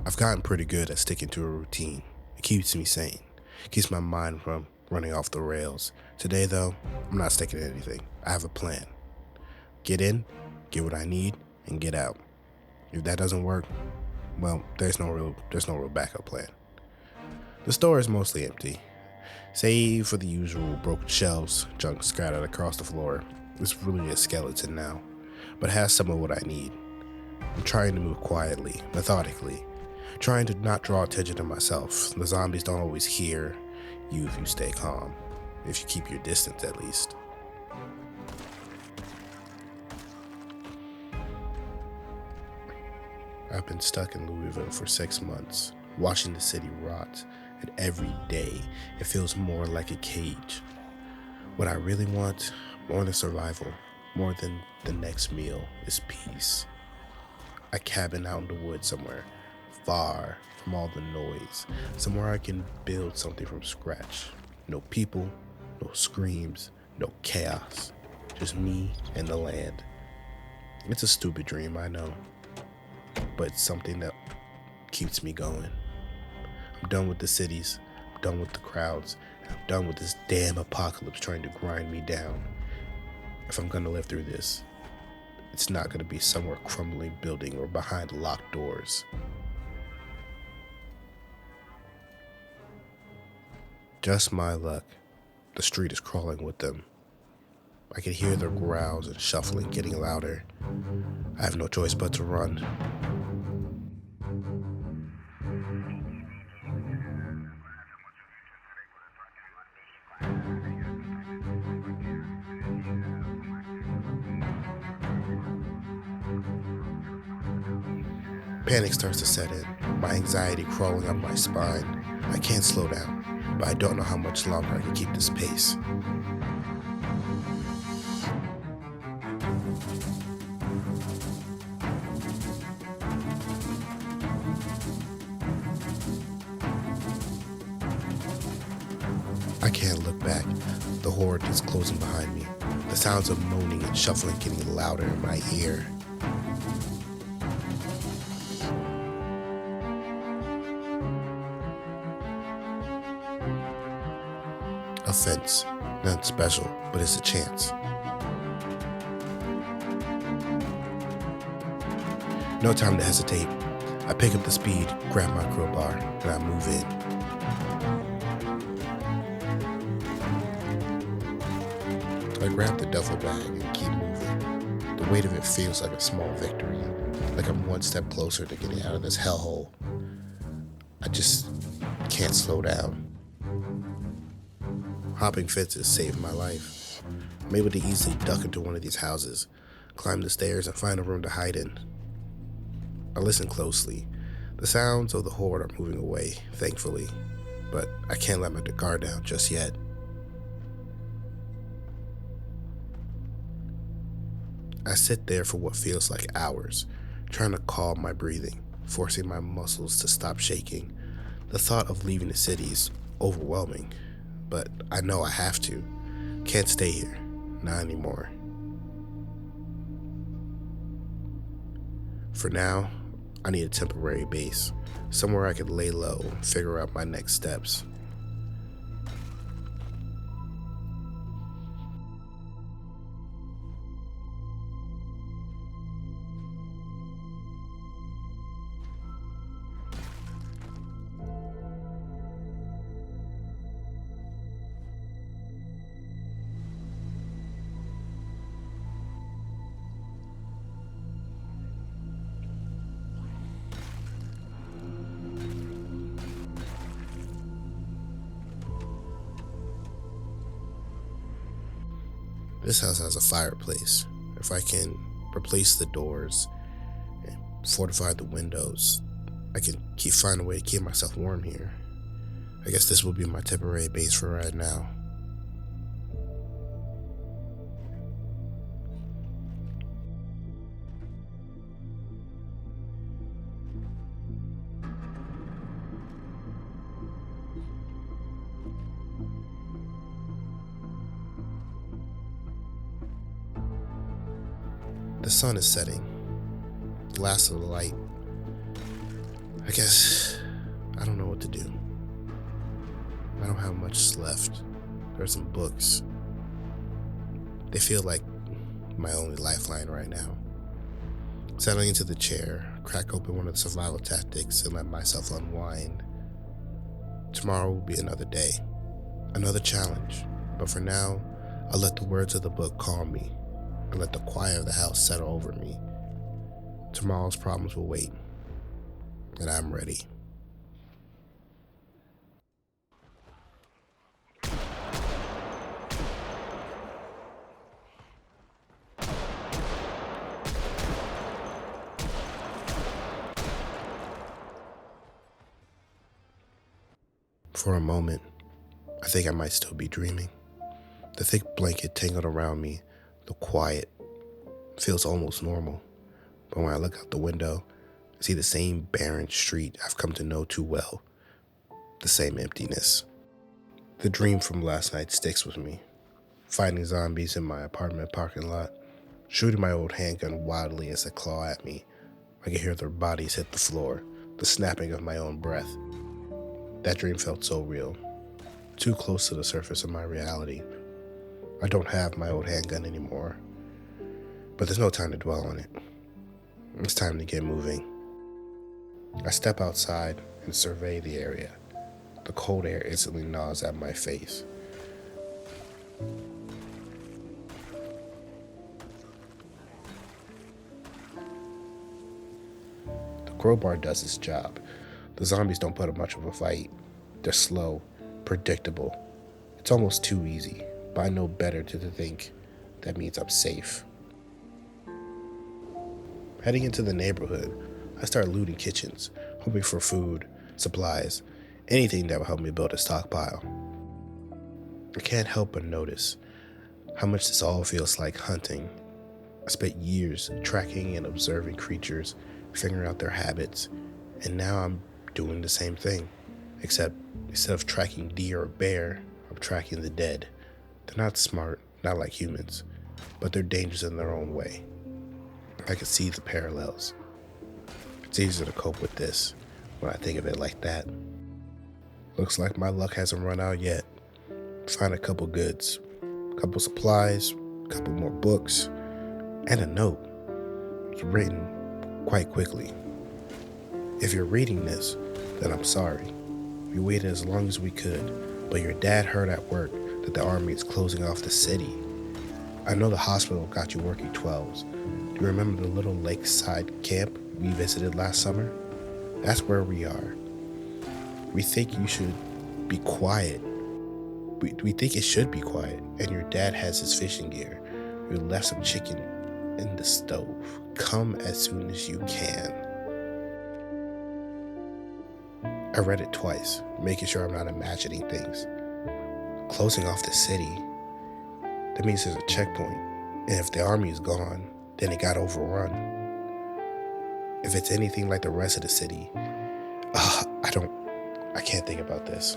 I've gotten pretty good at sticking to a routine. It keeps me sane, keeps my mind from running off the rails. Today, though, I'm not sticking to anything. I have a plan. Get in, get what I need, and get out. If that doesn't work, well, there's no real backup plan. The store is mostly empty, save for the usual broken shelves, junk scattered across the floor. It's really a skeleton now, but it has some of what I need. I'm trying to move quietly, methodically, trying to not draw attention to myself. The zombies don't always hear you if you stay calm, if you keep your distance at least. I've been stuck in Louisville for 6 months, watching the city rot, and every day it feels more like a cage. What I really want, more than survival, more than the next meal, is peace. A cabin out in the woods somewhere, far from all the noise, somewhere I can build something from scratch. No people, no screams, no chaos, just me and the land. It's a stupid dream, I know, but it's something that keeps me going. I'm done with the cities, I'm done with the crowds, and I'm done with this damn apocalypse trying to grind me down. If I'm gonna live through this, it's not gonna be somewhere crumbling building or behind locked doors. Just my luck. The street is crawling with them. I can hear their growls and shuffling getting louder. I have no choice but to run. Panic starts to set in, my anxiety crawling up my spine. I can't slow down, but I don't know how much longer I can keep this pace. I can't look back. The horde is closing behind me. The sounds of moaning and shuffling getting louder in my ear. A fence. Nothing special, but it's a chance. No time to hesitate. I pick up the speed, grab my crowbar, and I move in. I grab the duffel bag and keep moving. The weight of it feels like a small victory, like I'm one step closer to getting out of this hellhole. I just can't slow down. Hopping fences saved my life. I'm able to easily duck into one of these houses, climb the stairs, and find a room to hide in. I listen closely. The sounds of the horde are moving away, thankfully, but I can't let my guard down just yet. I sit there for what feels like hours, trying to calm my breathing, forcing my muscles to stop shaking. The thought of leaving the city is overwhelming, but I know I have to. Can't stay here, not anymore. For now, I need a temporary base, somewhere I could lay low and figure out my next steps. This house has a fireplace. If I can replace the doors and fortify the windows, I can find a way to keep myself warm here. I guess this will be my temporary base for right now. The sun is setting. The last of the light I guess I don't know what to do. I don't have much left. There's some books. They feel like my only lifeline right now. Settling into the chair, crack open one of the survival tactics and let myself unwind. Tomorrow will be another day, another challenge. But for now, I'll let the words of the book calm me and let the quiet of the house settle over me. Tomorrow's problems will wait, and I'm ready. For a moment, I think I might still be dreaming. The thick blanket tangled around me, the quiet, feels almost normal. But when I look out the window, I see the same barren street I've come to know too well, the same emptiness. The dream from last night sticks with me. Fighting zombies in my apartment parking lot, shooting my old handgun wildly as they claw at me. I can hear their bodies hit the floor, the snapping of my own breath. That dream felt so real, too close to the surface of my reality. I don't have my old handgun anymore, but there's no time to dwell on it. It's time to get moving. I step outside and survey the area. The cold air instantly gnaws at my face. The crowbar does its job. The zombies don't put up much of a fight. They're slow, predictable. It's almost too easy, but I know better to think that means I'm safe. Heading into the neighborhood, I start looting kitchens, hoping for food, supplies, anything that will help me build a stockpile. I can't help but notice how much this all feels like hunting. I spent years tracking and observing creatures, figuring out their habits, and now I'm doing the same thing, except instead of tracking deer or bear, I'm tracking the dead. They're not smart, not like humans, but they're dangerous in their own way. I can see the parallels. It's easier to cope with this when I think of it like that. Looks like my luck hasn't run out yet. Find a couple goods, a couple supplies, a couple more books, and a note. It's written quite quickly. If you're reading this, then I'm sorry. We waited as long as we could, but your dad heard at work that the army is closing off the city. I know the hospital got you working 12s. Do you remember the little lakeside camp we visited last summer? That's where we are. We think you should be quiet. We think it should be quiet, and your dad has his fishing gear. We left some chicken in the stove. Come as soon as you can. I read it twice, making sure I'm not imagining things. Closing off the city, that means there's a checkpoint, and if the army is gone, then it got overrun. If it's anything like the rest of the city, I can't think about this.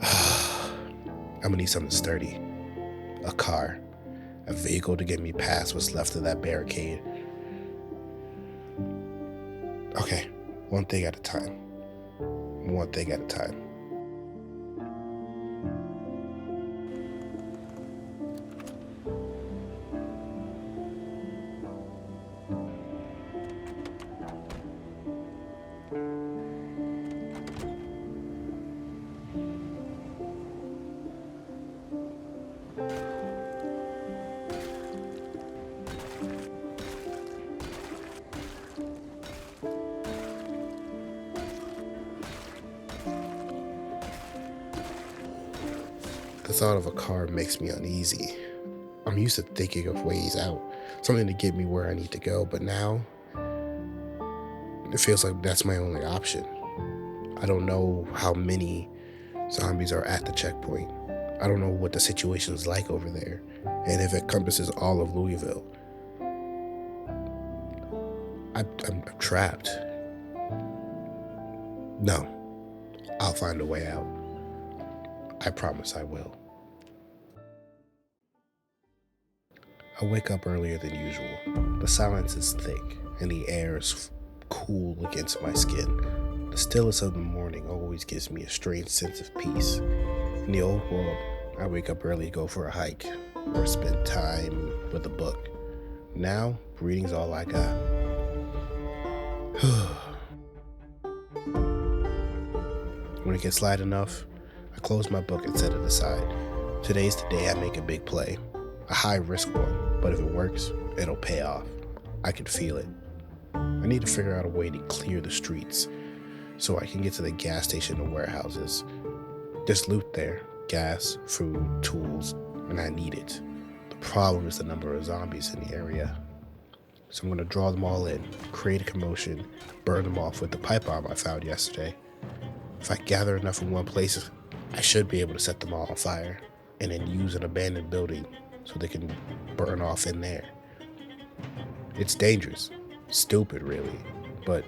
I'm gonna need something sturdy. A car, a vehicle to get me past what's left of that barricade. Okay, one thing at a time. One thing at a time. The thought of a car makes me uneasy. I'm used to thinking of ways out, something to get me where I need to go, but now it feels like that's my only option. I don't know how many zombies are at the checkpoint. I don't know what the situation's like over there, and if it encompasses all of Louisville. I'm trapped. No, I'll find a way out. I promise I will. I wake up earlier than usual. The silence is thick, and the air is cool against my skin. The stillness of the morning always gives me a strange sense of peace. In the old world, I wake up early to go for a hike or spend time with a book. Now, reading's all I got. When it gets light enough, I close my book and set it aside. Today's the day I make a big play. A high-risk one, but if it works, it'll pay off. I can feel it. I need to figure out a way to clear the streets so I can get to the gas station and warehouses. There's loot there, gas, food, tools, and I need it. The problem is the number of zombies in the area. So I'm going to draw them all in, create a commotion, burn them off with the pipe bomb I found yesterday. If I gather enough in one place, I should be able to set them all on fire and then use an abandoned building so they can burn off in there. It's dangerous, stupid really, but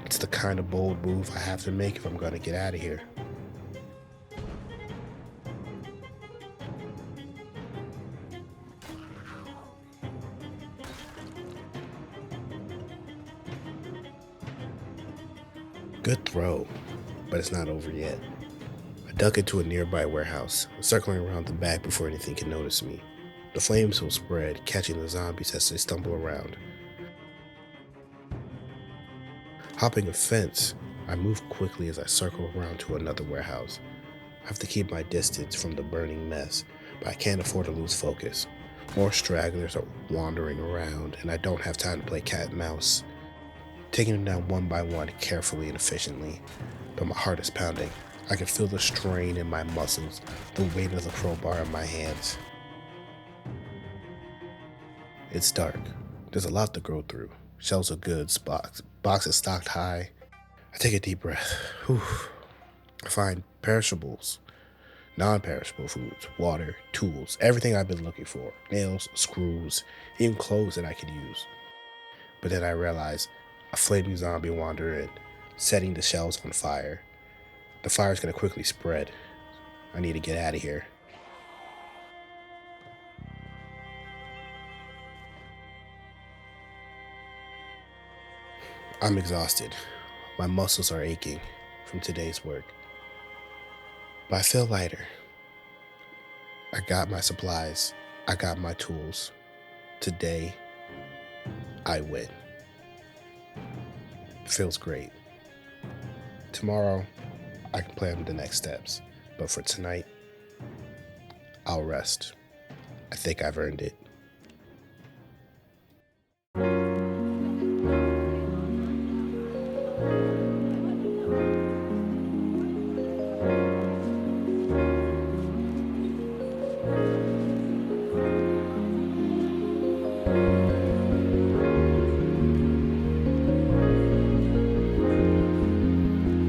it's the kind of bold move I have to make if I'm going to get out of here. Good throw, but it's not over yet. I duck into a nearby warehouse, circling around the back before anything can notice me. The flames will spread, catching the zombies as they stumble around. Hopping a fence, I move quickly as I circle around to another warehouse. I have to keep my distance from the burning mess, but I can't afford to lose focus. More stragglers are wandering around, and I don't have time to play cat and mouse. Taking them down one by one carefully and efficiently, but my heart is pounding. I can feel the strain in my muscles, the weight of the crowbar in my hands. It's dark. There's a lot to go through. Shelves of goods, boxes stocked high. I take a deep breath. Whew. I find perishables, non-perishable foods, water, tools, everything I've been looking for. Nails, screws, even clothes that I can use. But then I realize a flaming zombie wandered in, setting the shelves on fire. The fire's gonna quickly spread. I need to get out of here. I'm exhausted. My muscles are aching from today's work. But I feel lighter. I got my supplies. I got my tools. Today, I win. Feels great. Tomorrow, I can plan the next steps. But for tonight, I'll rest. I think I've earned it.